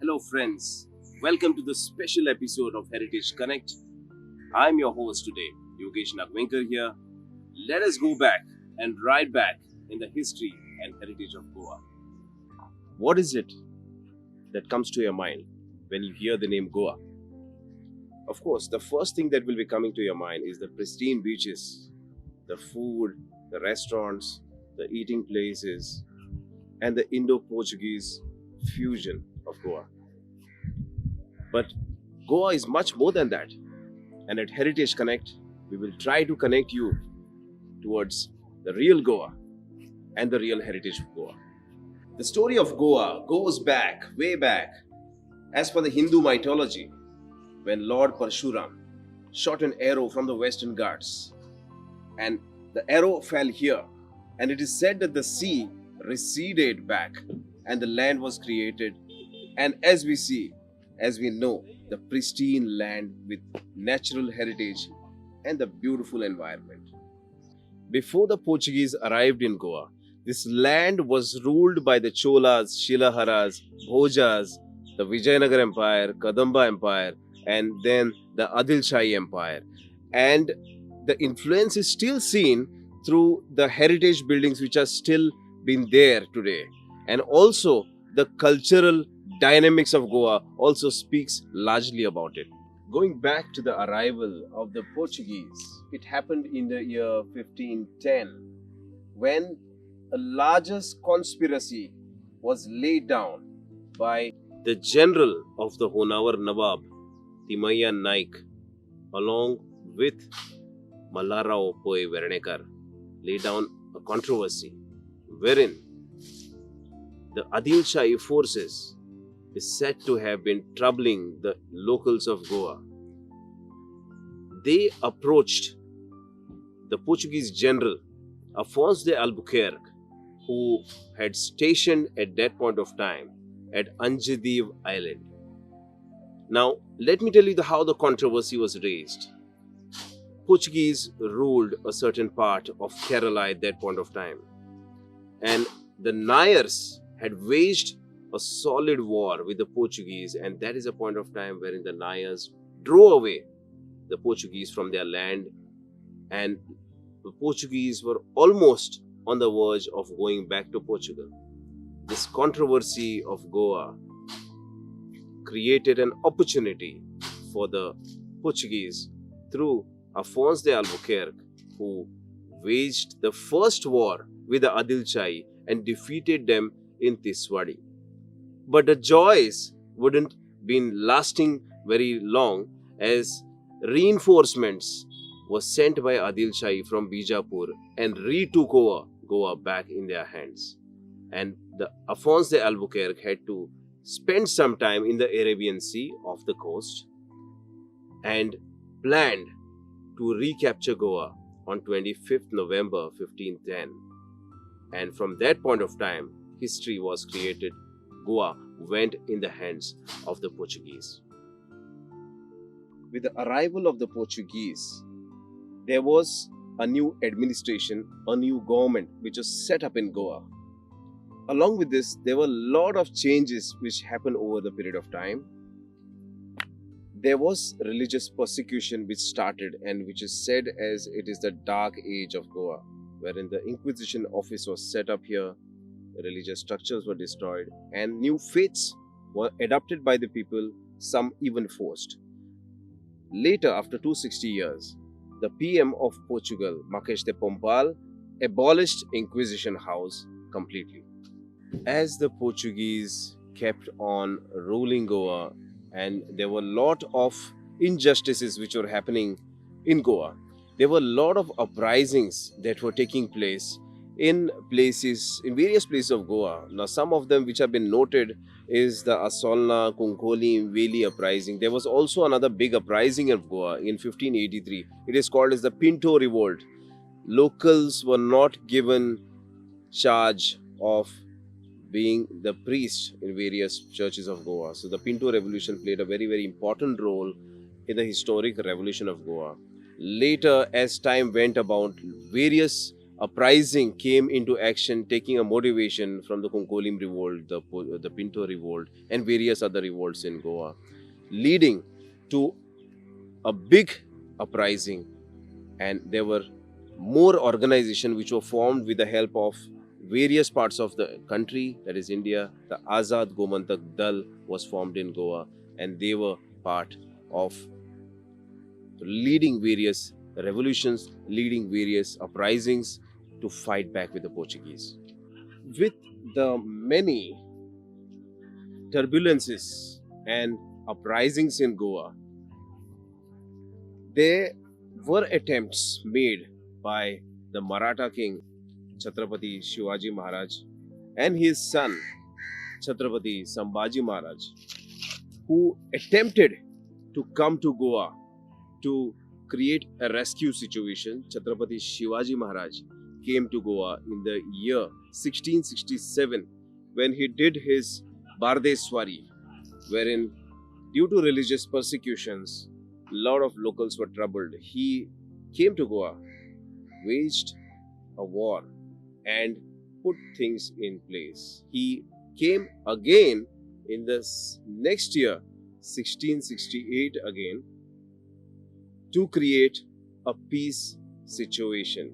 Hello, friends. Welcome to the special episode of Heritage Connect. I'm your host today, Yogesh Nagvenkar here. Let us go back and ride back in the history and heritage of Goa. What is it that comes to your mind when you hear the name Goa? Of course, the first thing that will be coming to your mind is the pristine beaches, the food, the restaurants, the eating places, and the Indo-Portuguese fusion of Goa. But Goa is much more than that. And at Heritage Connect, we will try to connect you towards the real Goa and the real heritage of Goa. The story of Goa goes back, way back, as per the Hindu mythology, when Lord Parshuram shot an arrow from the Western Ghats, and the arrow fell here, and it is said that the sea receded back and the land was created, and as we know, the pristine land with natural heritage and the beautiful environment. Before the Portuguese arrived in Goa, this land was ruled by the Cholas, Shilaharas, Bhojas, the Vijayanagar Empire, Kadamba Empire, and then the Adil Shahi Empire. And the influence is still seen through the heritage buildings which are still been there today. And also the cultural dynamics of Goa also speaks largely about it. Going back to the arrival of the Portuguese, it happened in the year 1510 when a largest conspiracy was laid down by the general of the Honawar Nawab, Timaya Naik, along with Mallarao Poi Veranekar, laid down a controversy wherein the Adil Shahi forces is said to have been troubling the locals of Goa. They approached the Portuguese general Afonso de Albuquerque, who had stationed at that point of time at Anjadiv Island. Now, let me tell you how the controversy was raised. Portuguese ruled a certain part of Kerala at that point of time, and the Nayars had waged a solid war with the Portuguese, and that is a point of time wherein the Nayars drove away the Portuguese from their land, and the Portuguese were almost on the verge of going back to Portugal. This controversy of Goa created an opportunity for the Portuguese through Afonso de Albuquerque, who waged the first war with the Adil Shahi and defeated them in Tiswadi. But the joys wouldn't been lasting very long, as reinforcements were sent by Adil Shahi from Bijapur and retook over Goa back in their hands. And the Afonso de Albuquerque had to spend some time in the Arabian Sea off the coast and planned to recapture Goa on 25th November 1510. And from that point of time, history was created. Goa went in the hands of the Portuguese. With the arrival of the Portuguese, there was a new administration, a new government which was set up in Goa. Along with this, there were a lot of changes which happened over the period of time. There was religious persecution which started, and which is said as it is the dark age of Goa, wherein the Inquisition office was set up here, religious structures were destroyed, and new faiths were adopted by the people, some even forced. Later, after 260 years, the PM of Portugal, Marques de Pombal, abolished Inquisition House completely. As the Portuguese kept on ruling Goa, and there were a lot of injustices which were happening in Goa, there were a lot of uprisings that were taking place in various places of Goa. Now, some of them which have been noted is the Asolna, Kunkoli, Veli uprising. There was also another big uprising of Goa in 1583. It is called as the Pinto Revolt. Locals were not given charge of being the priest in various churches of Goa. So the Pinto Revolution played a very, very important role in the historic revolution of Goa. Later, as time went about, various uprising came into action, taking a motivation from the Konkolim revolt, the Pinto revolt, and various other revolts in Goa, leading to a big uprising. And there were more organizations which were formed with the help of various parts of the country, that is India. The Azad Gomantak Dal was formed in Goa, and they were part of leading various revolutions, leading various uprisings to fight back with the Portuguese. With the many turbulences and uprisings in Goa, there were attempts made by the Maratha king Chhatrapati Shivaji Maharaj and his son Chhatrapati Sambhaji Maharaj, who attempted to come to Goa to create a rescue situation. Chhatrapati Shivaji Maharaj came to Goa in the year 1667 when he did his Bardeswari, wherein due to religious persecutions, a lot of locals were troubled. He came to Goa, waged a war, and put things in place. He came again in the next year, 1668 again, to create a peace situation.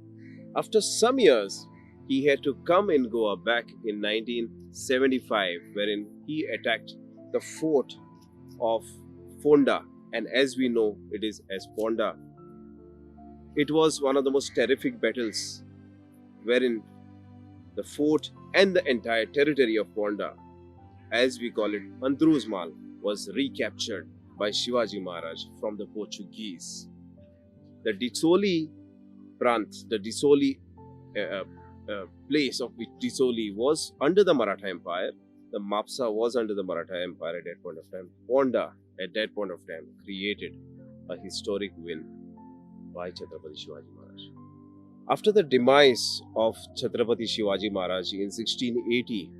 After some years, he had to come in Goa back in 1975, wherein he attacked the fort of Fonda, and as we know, it is as Ponda. It was one of the most terrific battles, wherein the fort and the entire territory of Ponda, as we call it, Andruzmal, was recaptured by Shivaji Maharaj from the Portuguese. The Disoli Prant, the Disoli place of which Disoli was under the Maratha Empire, the Mapsa was under the Maratha Empire at that point of time. Ponda, at that point of time, created a historic win by Chhatrapati Shivaji Maharaj. After the demise of Chhatrapati Shivaji Maharaj in 1680,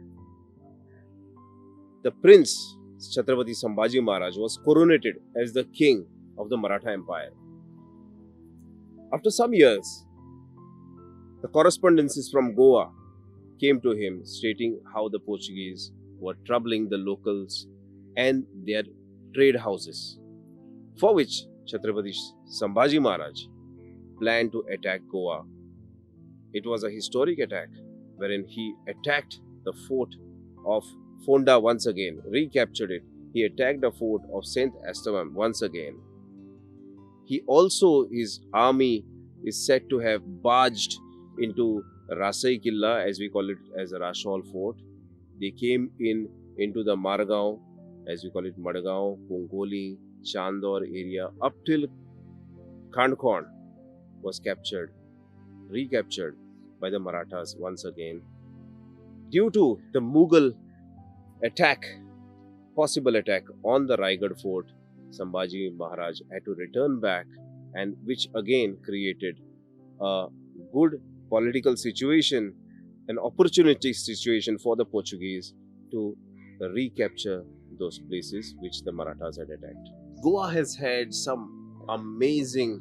the prince Chhatrapati Sambhaji Maharaj was coronated as the king of the Maratha Empire. After some years, the correspondences from Goa came to him stating how the Portuguese were troubling the locals and their trade houses, for which Chhatrapati Sambhaji Maharaj planned to attack Goa. It was a historic attack wherein he attacked the fort of Fonda once again, recaptured it. He attacked the fort of Saint Esteban once again. He also, his army is said to have barged into Rasai Killa, as we call it, as a Rashol fort. They came into the Margao, as we call it, Madgaon, Kongoli, Chandor area, up till Khandkon was captured, recaptured by the Marathas once again. Due to the Mughal attack, possible attack on the Raigad fort, Sambhaji Maharaj had to return back, and which again created a good political situation, an opportunity situation for the Portuguese to recapture those places which the Marathas had attacked. Goa has had some amazing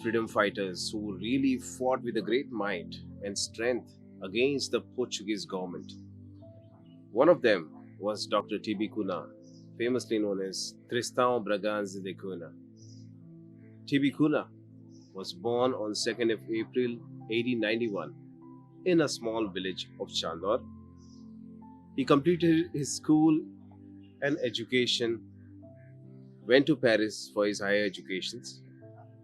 freedom fighters who really fought with a great might and strength against the Portuguese government. One of them was Dr. T.B. Cunha, famously known as Tristão Bragança de Cunha. T.B. Cunha was born on 2nd of April 1891 in a small village of Chandor. He completed his school and education, went to Paris for his higher educations,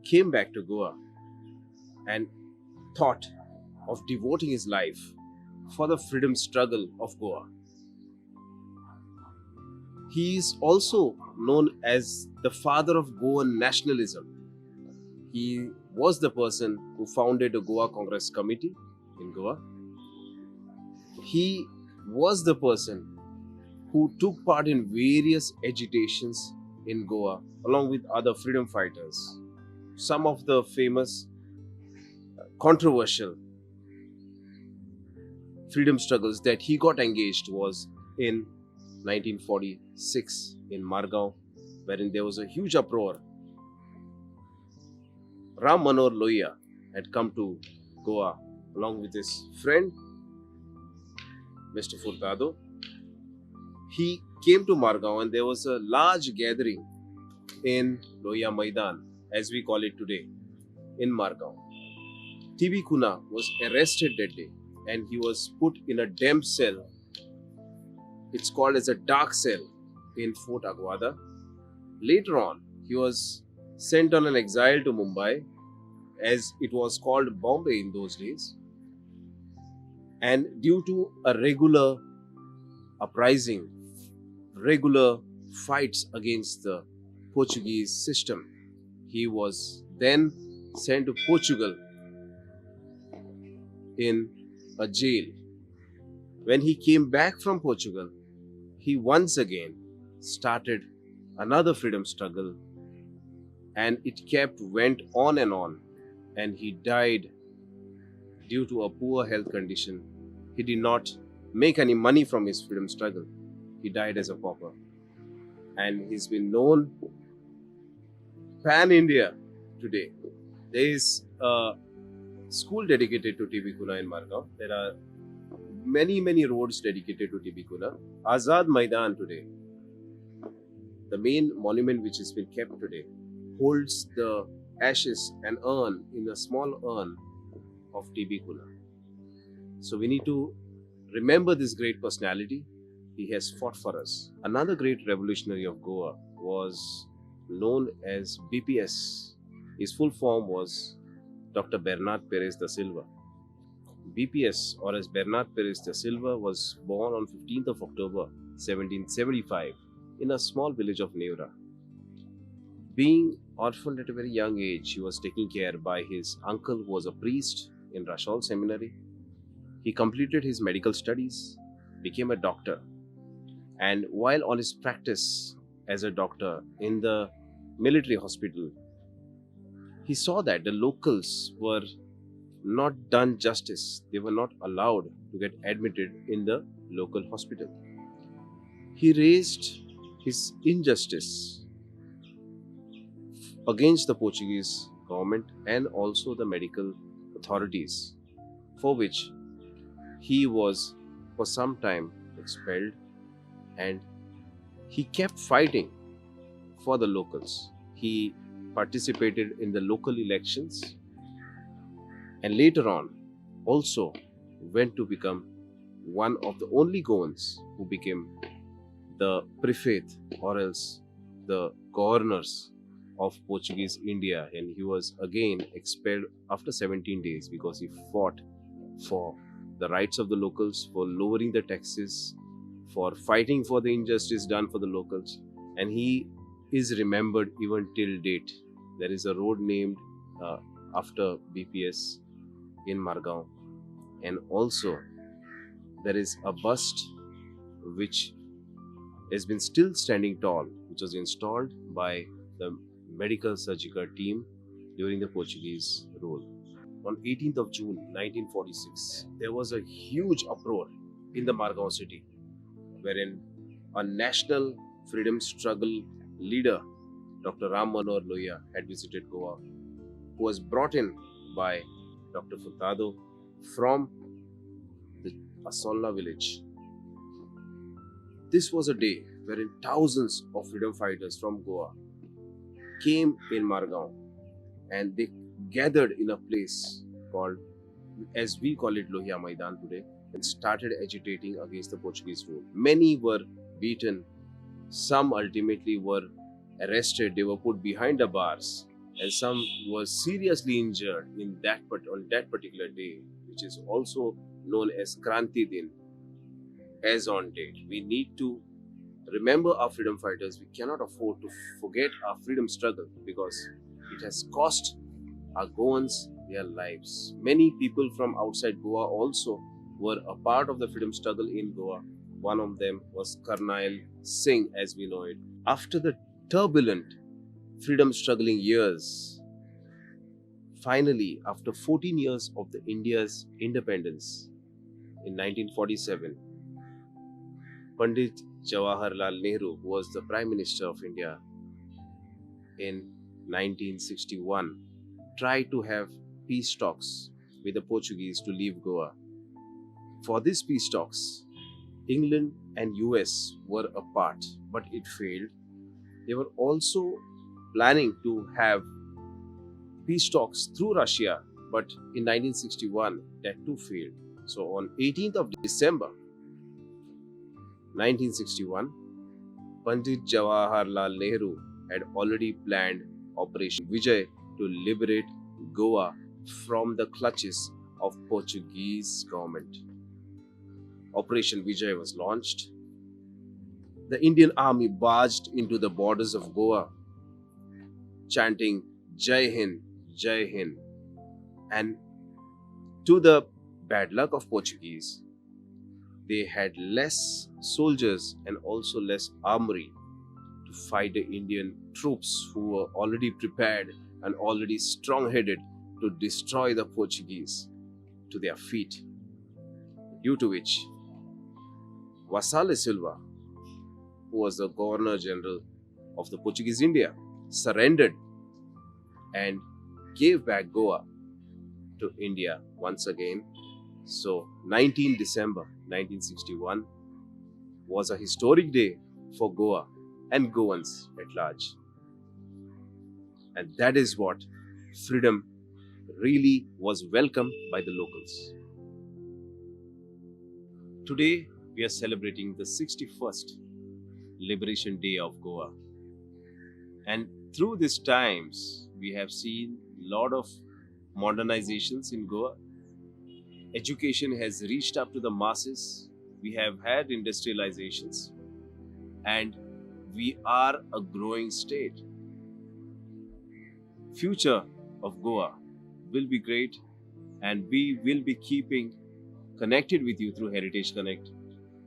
came back to Goa, and thought of devoting his life for the freedom struggle of Goa. He is also known as the father of Goan nationalism. He was the person who founded the Goa Congress Committee in Goa. He was the person who took part in various agitations in Goa along with other freedom fighters. Some of the famous controversial freedom struggles that he got engaged was in 1946 in Margao, wherein there was a huge uproar. Ram Manohar Lohia had come to Goa along with his friend, Mr. Furtado. He came to Margao and there was a large gathering in Loya Maidan, as we call it today, in Margao. TB Kuna was arrested that day and he was put in a damp cell. It's called as a dark cell in Fort Aguada. Later on, he was sent on an exile to Mumbai, as it was called Bombay in those days. And due to a regular uprising, regular fights against the Portuguese system, he was then sent to Portugal in a jail. When he came back from Portugal, he once again started another freedom struggle, and it went on, and he died due to a poor health condition. He did not make any money from his freedom struggle. He died as a pauper, and he's been known pan India today. There is a school dedicated to TB Kuna in Margao. There are many roads dedicated to TB Kuna. Azad Maidan today, the main monument which has been kept today, holds the ashes and urn in a small urn of TB Kuna. So we need to remember this great personality. He has fought for us. Another great revolutionary of Goa was known as BPS. His full form was Dr. Bernard Perez da Silva. BPS, or as Bernard Perez da Silva, was born on 15th of October 1775 in a small village of Neura. Being orphaned at a very young age, he was taken care by his uncle who was a priest in Rashol Seminary. He completed his medical studies, became a doctor, and while on his practice as a doctor in the military hospital, he saw that the locals were not done justice. They were not allowed to get admitted in the local hospital. He raised his injustice against the Portuguese government and also the medical authorities, for which he was for some time expelled, and he kept fighting for the locals. He participated in the local elections and later on also went to become one of the only Goans who became the prefect, or else the governors of Portuguese India, and he was again expelled after 17 days because he fought for the rights of the locals, for lowering the taxes, for fighting for the injustice done for the locals, and he is remembered even till date. There is a road named after BPS in Margao, and also there is a bust which has been still standing tall, which was installed by the medical surgical team during the Portuguese rule. On 18th of June 1946, there was a huge uproar in the Margao city, wherein a national freedom struggle leader, Dr. Ram Manohar Lohia, had visited Goa, who was brought in by Dr. Furtado from the Asolla village. This was a day wherein thousands of freedom fighters from Goa came in Margao, and they gathered in a place called, as we call it, Lohia Maidan today, and started agitating against the Portuguese rule. Many were beaten, some ultimately were arrested, they were put behind the bars, and some were seriously injured on that particular day, which is also known as Kranti Din, as on date. We need to remember our freedom fighters. We cannot afford to forget our freedom struggle because it has cost our Goans their lives. Many people from outside Goa also were a part of the freedom struggle in Goa. One of them was Karnail Singh, as we know it. After the turbulent freedom struggling years, finally, after 14 years of the India's independence in 1947, Pandit Jawaharlal Nehru, who was the Prime Minister of India in 1961, tried to have peace talks with the Portuguese to leave Goa. For these peace talks, England and US were apart, but it failed. They were also planning to have peace talks through Russia, but in 1961 that too failed. So on 18th of December 1961, Pandit Jawaharlal Nehru had already planned Operation Vijay to liberate Goa from the clutches of Portuguese government. Operation Vijay was launched. The Indian army barged into the borders of Goa, chanting Jai Hind, Jai Hind. And to the bad luck of Portuguese, they had less soldiers and also less armory to fight the Indian troops who were already prepared and already strong-headed to destroy the Portuguese to their feet. Due to which, Vassal Silva, who was the Governor General of the Portuguese India, surrendered and gave back Goa to India once again. So 19 December 1961 was a historic day for Goa and Goans at large. And that is what freedom really was welcomed by the locals. Today we are celebrating the 61st Liberation Day of Goa. And through these times, we have seen a lot of modernizations in Goa. Education has reached up to the masses. We have had industrializations. And we are a growing state. Future of Goa will be great, and we will be keeping connected with you through Heritage Connect.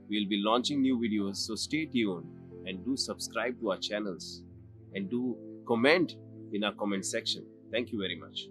We'll be launching new videos, so stay tuned and do subscribe to our channels and do comment in our comment section. Thank you very much.